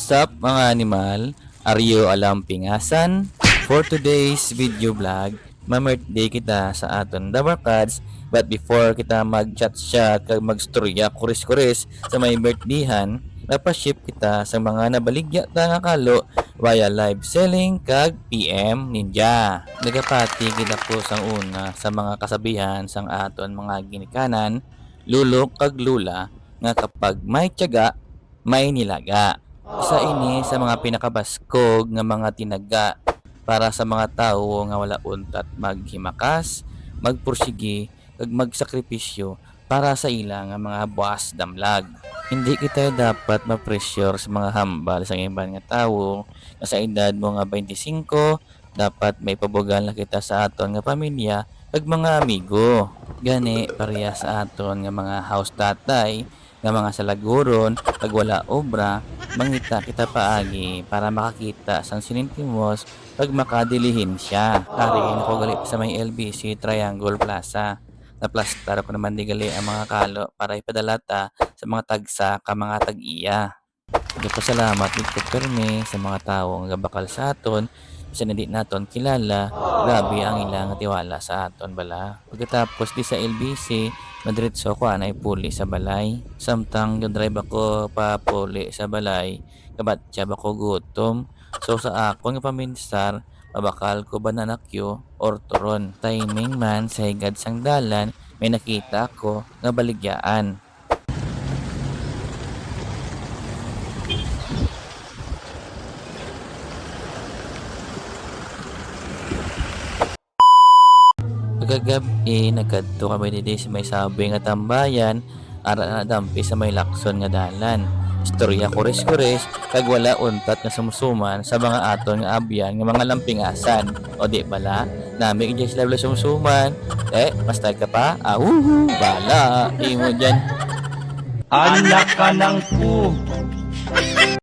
What's up mga animal? Are you alam pingasan? For today's video vlog, ma-birthday kita sa aton Dabarkads. But before kita mag-chat-chat kag mag-storya kuris-kuris sa may birthdayhan, napaship kita sa mga nabaligya ta nga kalo via live selling kag PM Ninja. Nagapati kita po sang una sa mga kasabihan sang aton mga ginikanan, lulo kag lula nga kapag may tiyaga, may nilaga. Isa ini sa mga pinakabaskog nga mga tinaga para sa mga tawo nga wala untat maghimakas, magpursigi, kag magsakripisyo para sa ila nga mga buwas damlag. Hindi kita dapat ma-pressure sa mga hambal sa iban nga tawo nga sa edad mo nga 25, dapat may pabugal na kita sa aton nga pamilya kag mga amigo. Gani pareha sa aton nga mga house tatay nga mga salaguron kag wala obra, mangita kita paagi para makakita sang sinintimos pag makadilihin siya. Kariin ako gali sa may LBC Triangle Plaza. Naplastar ko naman di gali ang mga kalo para ipadala ta sa mga tagsa ka mga tag-iya. Nagpasalamat dito permi sa mga tawo nga bakal sa aton sa hindi naton kilala. Grabe ang ilang tiwala sa aton bala. Pagkatapos di sa LBC, madiretso ko anay puli sa balay. Samtang drive ako pa puli sa balay, kabatya ba ko gutom. So sa ako nga paminsar, mabakal ko bananakyo or turon. Timing man sa higad sang dalan, may nakita ako nga baligyaan. Pagkagabi, nagkadto kami dito sa may sabi nga tambayan, ara na dampi sa may lakson nga dalan. Istorya kuris-kuris, kag wala untat nga sumsuman sa mga aton nga abyan nga mga lampingasan. O di bala, nami kaya sila sumsuman. Basta ka pa, bala, imo dyan. Anak ka ng pu.